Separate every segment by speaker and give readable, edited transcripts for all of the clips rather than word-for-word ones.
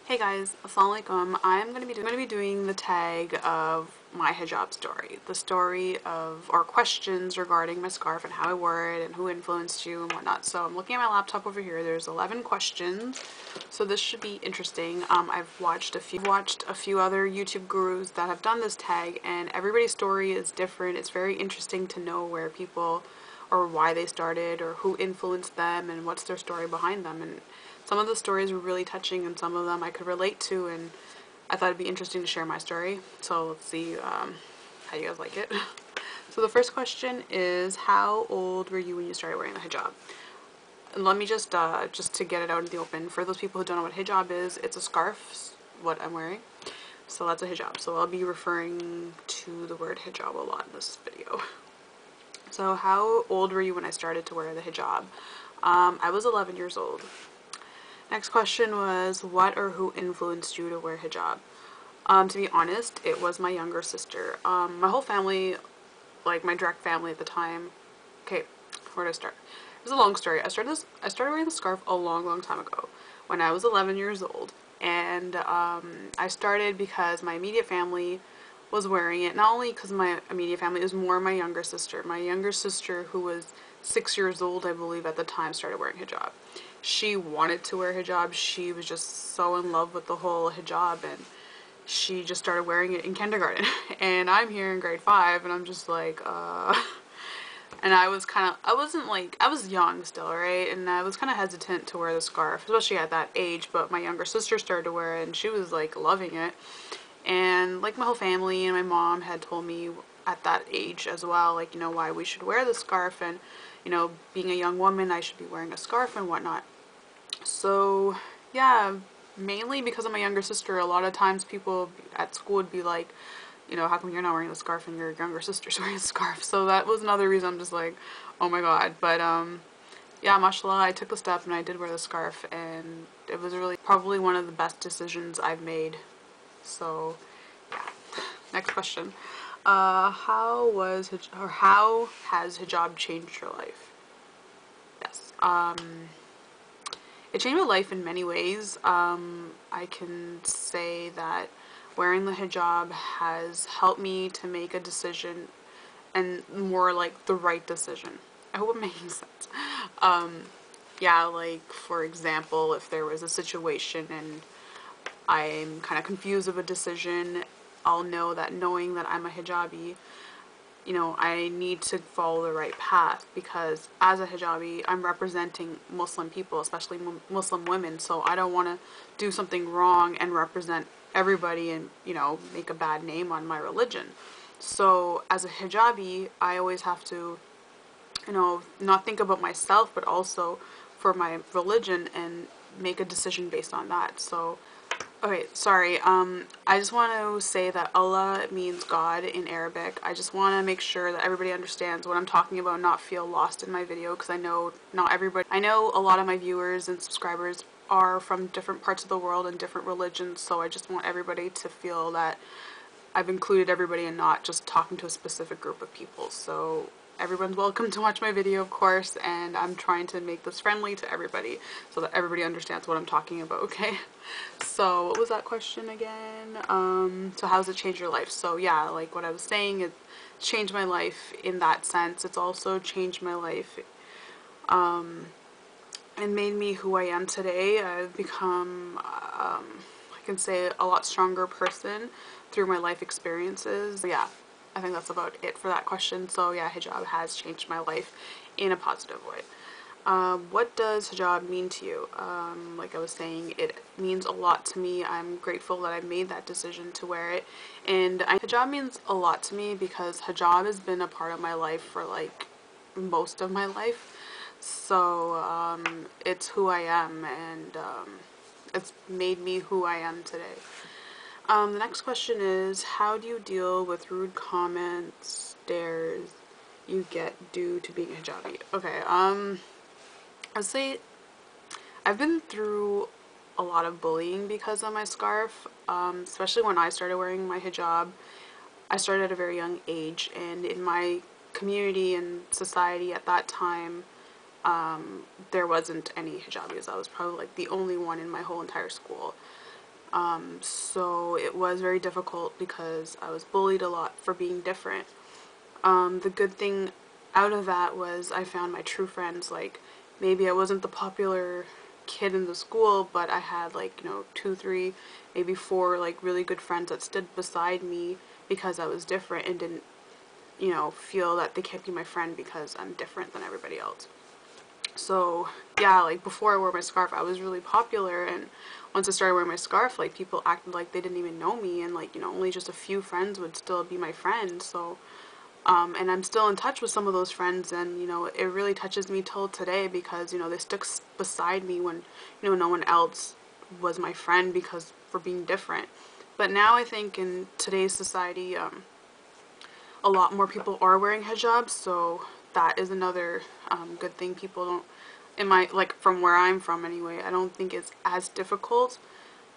Speaker 1: Hey guys, assalamu alaikum. I'm gonna be doing the tag of my hijab story. The story of or questions regarding my scarf and how I wore it and who influenced you and whatnot. So I'm looking at my laptop over here. There's 11 questions. So this should be interesting. I've watched a few other YouTube gurus that have done this tag, and everybody's story is different. It's very interesting to know where people or why they started or who influenced them and what's their story behind them. And some of the stories were really touching and some of them I could relate to, and I thought it'd be interesting to share my story. So let's see how you guys like it. So the first question is, how old were you when you started wearing the hijab? And let me just to get it out in the open, for those people who don't know what hijab is, it's a scarf, what I'm wearing. So that's a hijab. So I'll be referring to the word hijab a lot in this video. So how old were you when I started to wear the hijab? I was 11 years old. Next question was, what or who influenced you to wear hijab? To be honest, it was my younger sister. My whole family, like my direct family at the time. Okay, where did I start? It was a long story. I started wearing the scarf a long time ago when I was 11 years old. And I started because my immediate family was wearing it. Not only because my immediate family, it was more my younger sister. My younger sister, who was 6 years old, I believe at the time, started wearing hijab. She wanted to wear hijab. She was just so in love with the whole hijab, and she just started wearing it in kindergarten. And I'm here in grade 5 and I'm just like and I was I was young still, right? And I was kind of hesitant to wear the scarf, especially at that age, but my younger sister started to wear it and she was like loving it. And like my whole family and my mom had told me at that age as well, like, you know, why we should wear the scarf, and, you know, being a young woman, I should be wearing a scarf and whatnot. So yeah, mainly because of my younger sister, a lot of times people at school would be like, you know, how come you're not wearing the scarf and your younger sister's wearing a scarf? So that was another reason I'm just like, oh my god. But yeah, mashallah, I took the step and I did wear the scarf, and it was really probably one of the best decisions I've made. So yeah. Next question. How has hijab changed your life? Yes. It changed my life in many ways. I can say that wearing the hijab has helped me to make a decision, and more like the right decision. I hope I'm making sense. Yeah, like for example, if there was a situation and I'm kind of confused of a decision, I'll know that knowing that I'm a hijabi, you know, I need to follow the right path, because as a hijabi, I'm representing Muslim people, especially Muslim women, so I don't want to do something wrong and represent everybody and, you know, make a bad name on my religion. So as a hijabi, I always have to, you know, not think about myself, but also for my religion, and make a decision based on that. So okay, sorry. I just want to say that Allah means God in Arabic. I just want to make sure that everybody understands what I'm talking about, not feel lost in my video, because I know not everybody. I know a lot of my viewers and subscribers are from different parts of the world and different religions, so I just want everybody to feel that I've included everybody and not just talking to a specific group of people. So everyone's welcome to watch my video, of course, and I'm trying to make this friendly to everybody so that everybody understands what I'm talking about, okay? So what was that question again? So how's it changed your life? So yeah, like what I was saying, it changed my life in that sense. It's also changed my life and made me who I am today. I've become, I can say, a lot stronger person through my life experiences. Yeah, I think that's about it for that question. So yeah, hijab has changed my life in a positive way. What does hijab mean to you? Like I was saying, it means a lot to me. I'm grateful that I made that decision to wear it. And hijab means a lot to me because hijab has been a part of my life for like most of my life. So it's who I am, and it's made me who I am today. The next question is, how do you deal with rude comments, stares you get due to being a hijabi? Okay, I'd say I've been through a lot of bullying because of my scarf, especially when I started wearing my hijab. I started at a very young age, and in my community and society at that time, there wasn't any hijabis. I was probably like the only one in my whole entire school. So it was very difficult because I was bullied a lot for being different. The good thing out of that was I found my true friends. Like, maybe I wasn't the popular kid in the school, but I had, like, you know, 2, 3, maybe 4, like, really good friends that stood beside me because I was different and didn't, you know, feel that they can't be my friend because I'm different than everybody else. So yeah, like, before I wore my scarf, I was really popular, and once I started wearing my scarf, like, people acted like they didn't even know me, and, like, you know, only just a few friends would still be my friends. So and I'm still in touch with some of those friends, and, you know, it really touches me till today because, you know, they stuck beside me when, you know, no one else was my friend because for being different. But now I think in today's society, a lot more people are wearing hijabs, so that is another good thing. People don't, in my, like, from where I'm from anyway, I don't think it's as difficult,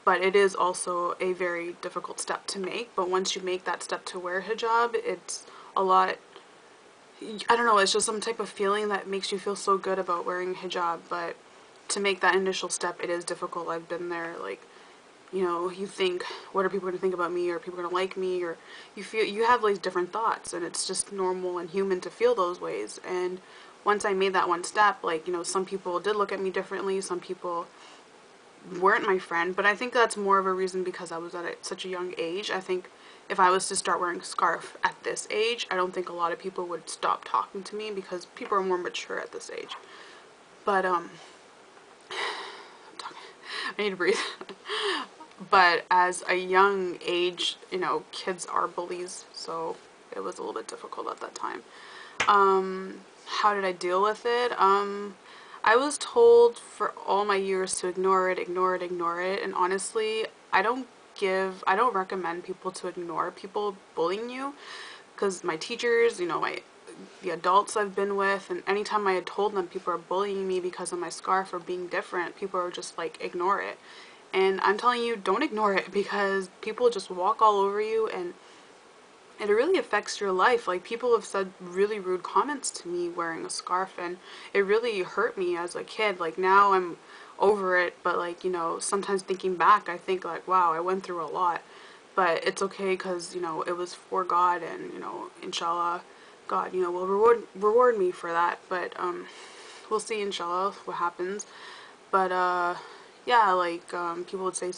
Speaker 1: but it is also a very difficult step to make. But once you make that step to wear hijab, it's a lot, I don't know, it's just some type of feeling that makes you feel so good about wearing hijab. But to make that initial step, it is difficult. I've been there. Like, you know, you think, what are people going to think about me, or are people going to like me, or you feel, you have like different thoughts, and it's just normal and human to feel those ways. And once I made that one step, like, you know, some people did look at me differently, some people weren't my friend, but I think that's more of a reason because I was at such a young age. I think if I was to start wearing a scarf at this age, I don't think a lot of people would stop talking to me because people are more mature at this age. But I'm talking, I need to breathe. But as a young age, you know, kids are bullies, so it was a little bit difficult at that time. How did I deal with it? I was told for all my years to ignore it, ignore it, ignore it, and honestly, I don't recommend people to ignore people bullying you, because my teachers, you know, the adults I've been with, and anytime I had told them people are bullying me because of my scarf or being different, people are just like, ignore it. And I'm telling you, don't ignore it, because people just walk all over you, and it really affects your life. Like, people have said really rude comments to me wearing a scarf, and it really hurt me as a kid. Like, now I'm over it, but, like, you know, sometimes thinking back, I think, like, wow, I went through a lot. But it's okay, because, you know, it was for God, and, you know, inshallah, God, you know, will reward me for that. But we'll see, inshallah, what happens. But yeah, like, people would say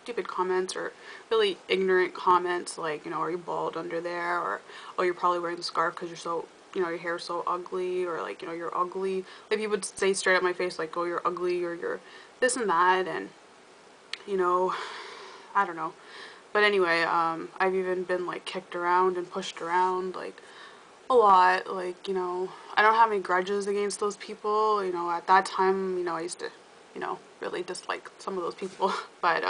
Speaker 1: stupid comments or really ignorant comments, like, you know, are you bald under there, or, oh, you're probably wearing the scarf because you're so, you know, your hair's so ugly, or, like, you know, you're ugly. Like, people would say straight at my face, like, oh, you're ugly, or you're this and that, and, you know, I don't know. But anyway, I've even been, like, kicked around and pushed around, like, a lot. Like, you know, I don't have any grudges against those people. You know, at that time, you know, I used to, you know, really dislike some of those people. But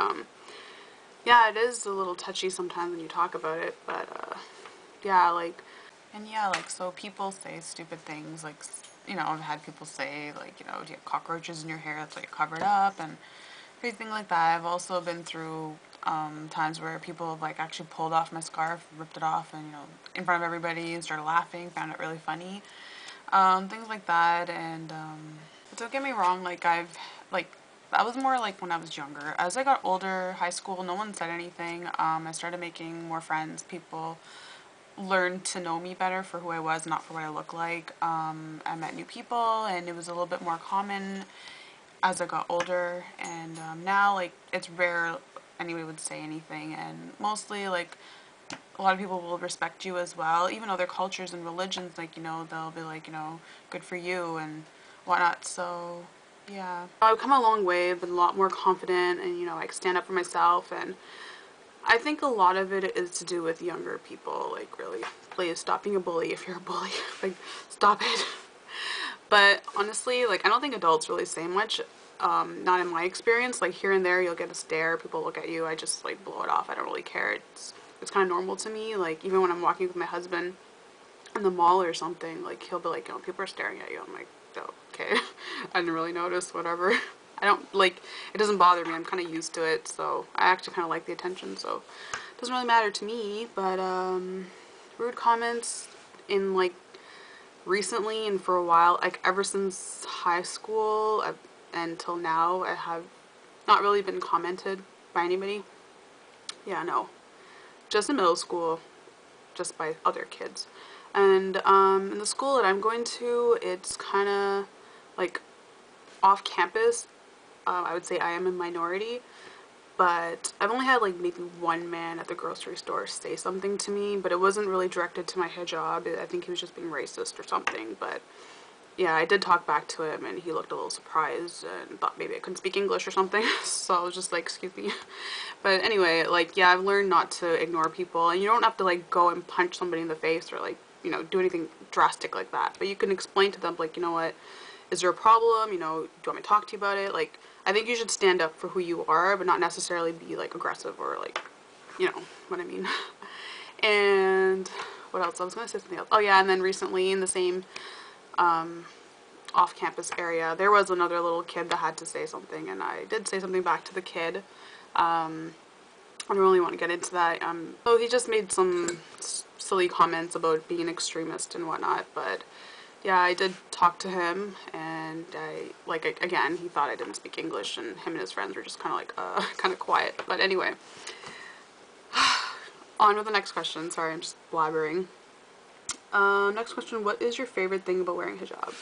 Speaker 1: yeah, it is a little touchy sometimes when you talk about it. But yeah, like, and yeah, like, so people say stupid things, like, you know, I've had people say, like, you know, do you have cockroaches in your hair, that's why you're covered up, and everything like that. I've also been through times where people have, like, actually pulled off my scarf, ripped it off, and, you know, in front of everybody, and started laughing, found it really funny. Things like that. And don't get me wrong, like, like, that was more like when I was younger. As I got older, high school, no one said anything. I started making more friends. People learned to know me better for who I was, not for what I look like. I met new people, and it was a little bit more common as I got older. And now, like, it's rare anybody would say anything, and mostly, like, a lot of people will respect you as well. Even other cultures and religions, like, you know, they'll be like, you know, good for you and whatnot. So yeah, I've come a long way. I've been a lot more confident, and, you know, I can stand up for myself. And I think a lot of it is to do with younger people. Like, really, please stop being a bully if you're a bully. Like, stop it. But honestly, like, I don't think adults really say much. Not in my experience. Like, here and there, you'll get a stare. People look at you. I just, like, blow it off. I don't really care. It's kind of normal to me. Like, even when I'm walking with my husband in the mall or something, like, he'll be like, you know, people are staring at you. I'm like, oh, okay. I didn't really notice. Whatever. I don't, like, it doesn't bother me. I'm kind of used to it. So I actually kind of like the attention. So it doesn't really matter to me. But rude comments in, like, recently and for a while, like, ever since high school until now, I have not really been commented by anybody. Yeah, no, just in middle school, just by other kids. And in the school that I'm going to, it's kind of like off campus. I would say I am a minority, but I've only had like maybe one man at the grocery store say something to me, but it wasn't really directed to my hijab. I think he was just being racist or something. But yeah, I did talk back to him and he looked a little surprised and thought maybe I couldn't speak English or something. So I was just like, excuse me. But anyway, like, yeah, I've learned not to ignore people, and you don't have to like go and punch somebody in the face or like, you know, do anything drastic like that. But you can explain to them like, you know what, is there a problem? You know, do you want me to talk to you about it? Like, I think you should stand up for who you are, but not necessarily be like aggressive or like, you know what I mean. And what else? I was gonna say something else. Oh yeah, and then recently in the same off-campus area, there was another little kid that had to say something, and I did say something back to the kid. I don't really want to get into that. So he just made some silly comments about being an extremist and whatnot, but yeah, I did talk to him, and again, he thought I didn't speak English, and him and his friends were just kind of like, kind of quiet. But anyway, on with the next question. Sorry, I'm just blabbering. Next question, what is your favorite thing about wearing hijab?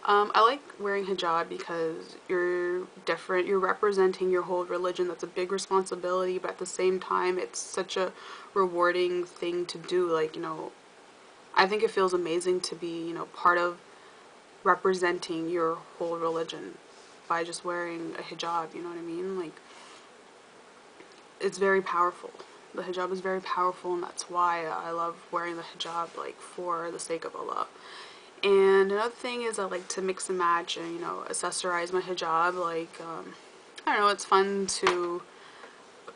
Speaker 1: I like wearing hijab because you're different, you're representing your whole religion. That's a big responsibility, but at the same time, it's such a rewarding thing to do. Like, you know, I think it feels amazing to be, you know, part of representing your whole religion by just wearing a hijab, you know what I mean? Like, it's very powerful. The hijab is very powerful, and that's why I love wearing the hijab, like, for the sake of Allah. And another thing is I like to mix and match and, you know, accessorize my hijab. Like, I don't know, it's fun to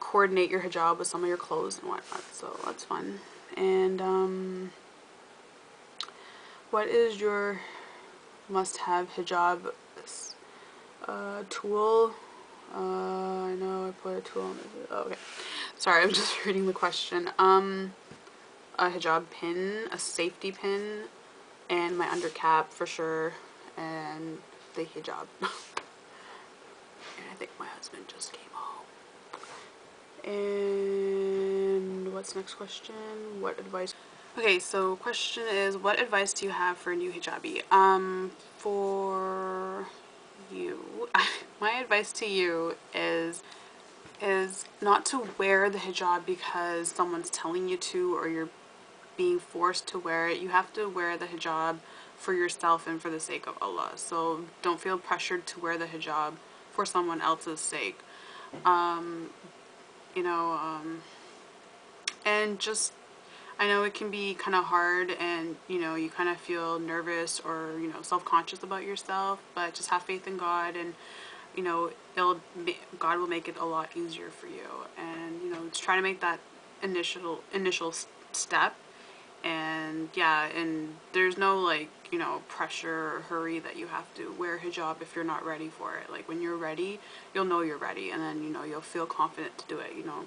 Speaker 1: coordinate your hijab with some of your clothes and whatnot, so that's fun. And, what is your must-have hijab tool? I know I put a tool on this. Oh, okay. Sorry, I'm just reading the question. A hijab pin, a safety pin, and my undercap for sure, and the hijab. And I think my husband just came home. And what's next question? What advice? Okay, so question is, what advice do you have for a new hijabi? For you, my advice to you is not to wear the hijab because someone's telling you to or you're being forced to wear it. You have to wear the hijab for yourself and for the sake of Allah. So don't feel pressured to wear the hijab for someone else's sake. You know, and just, I know it can be kind of hard and, you know, you kind of feel nervous or, you know, self-conscious about yourself, but just have faith in God, and, you know, God will make it a lot easier for you. And, you know, just try to make that initial step. And yeah, and there's no like, you know, pressure or hurry that you have to wear hijab if you're not ready for it. Like, when you're ready, you'll know you're ready, and then, you know, you'll feel confident to do it, you know.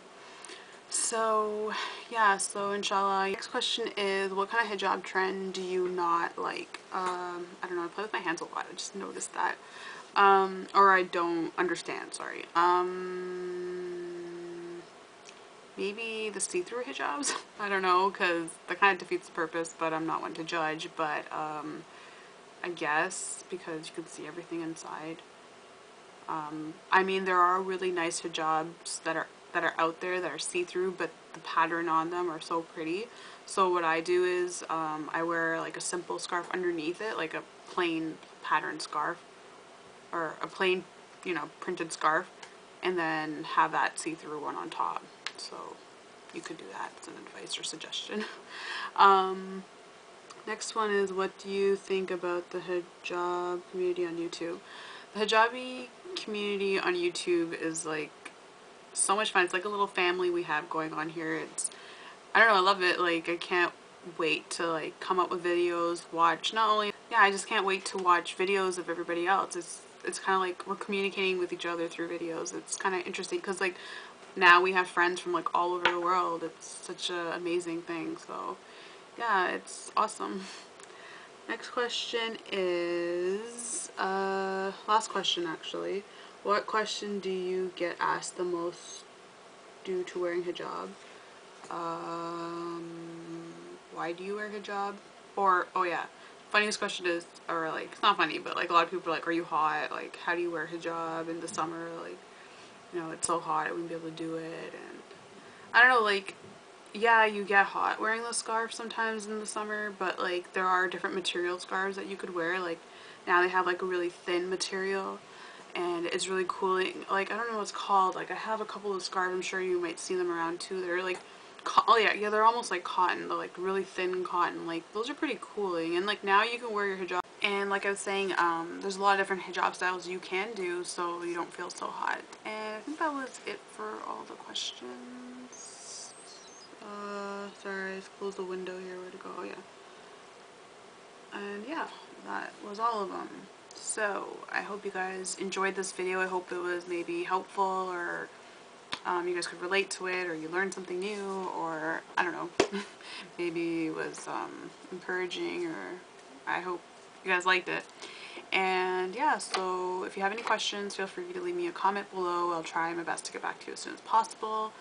Speaker 1: So yeah, so inshallah. Next question is, what kind of hijab trend do you not like? I don't know, I play with my hands a lot, I just noticed that. Or I don't understand, sorry. Maybe the see-through hijabs? I don't know, because that kind of defeats the purpose, but I'm not one to judge. But I guess because you can see everything inside. I mean, there are really nice hijabs that are out there that are see-through, but the pattern on them are so pretty. So what I do is I wear like a simple scarf underneath it, like a plain patterned scarf, or a plain, you know, printed scarf, and then have that see-through one on top. So you could do that as an advice or suggestion. Next one is, what do you think about the hijab community on YouTube? The hijabi community on YouTube is like so much fun. It's like a little family we have going on here. It's, I don't know, I love it. Like, I can't wait to like come up with videos, watch, not only, yeah, I just can't wait to watch videos of everybody else. It's kind of like we're communicating with each other through videos. It's kind of interesting because like now we have friends from like all over the world. It's such an amazing thing. So yeah, it's awesome. Next question is, last question actually. What question do you get asked the most due to wearing hijab. Why do you wear hijab? Or, oh yeah, funniest question is, or like, it's not funny, but like a lot of people are like, are you hot? Like, how do you wear hijab in the summer? Like, you know, it's so hot, I wouldn't be able to do it. And I don't know, like, yeah, you get hot wearing the scarf sometimes in the summer, but like there are different material scarves that you could wear. Like now they have like a really thin material and it's really cooling. Like I don't know what it's called. Like I have a couple of scarves, I'm sure you might see them around too. They're like, oh yeah, they're almost like cotton. They're like really thin cotton. Like those are pretty cooling. And like now you can wear your hijab. And like I was saying, there's a lot of different hijab styles you can do so you don't feel so hot. And I think that was it for all the questions. Sorry, I just closed the window here. Where to go? Oh, yeah. And yeah, that was all of them. So, I hope you guys enjoyed this video. I hope it was maybe helpful or you guys could relate to it or you learned something new or, I don't know, maybe it was encouraging or I hope you guys liked it. And yeah, so if you have any questions, feel free to leave me a comment below. I'll try my best to get back to you as soon as possible.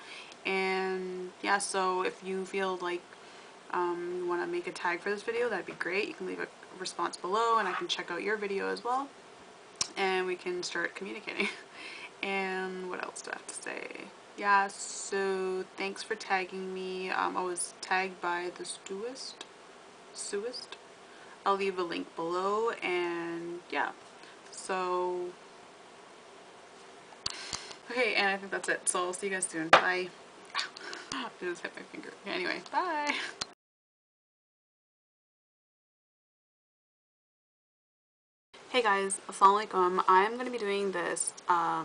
Speaker 1: And yeah, so if you feel like you want to make a tag for this video, that'd be great. You can leave a response below and I can check out your video as well and we can start communicating. And what else do I have to say? Yeah, so thanks for tagging me. I was tagged by TheSewist. I'll leave a link below. And yeah, so okay, and I think that's it. So I'll see you guys soon. Bye. I just hit my finger. Okay, anyway, bye. Hey guys, assalamualaikum. I'm gonna be doing this. Sorry,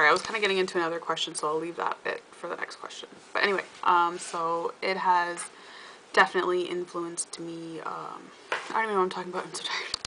Speaker 1: I was kind of getting into another question, so I'll leave that bit for the next question. But anyway, so it has definitely influenced me. I don't even know what I'm talking about. I'm so tired.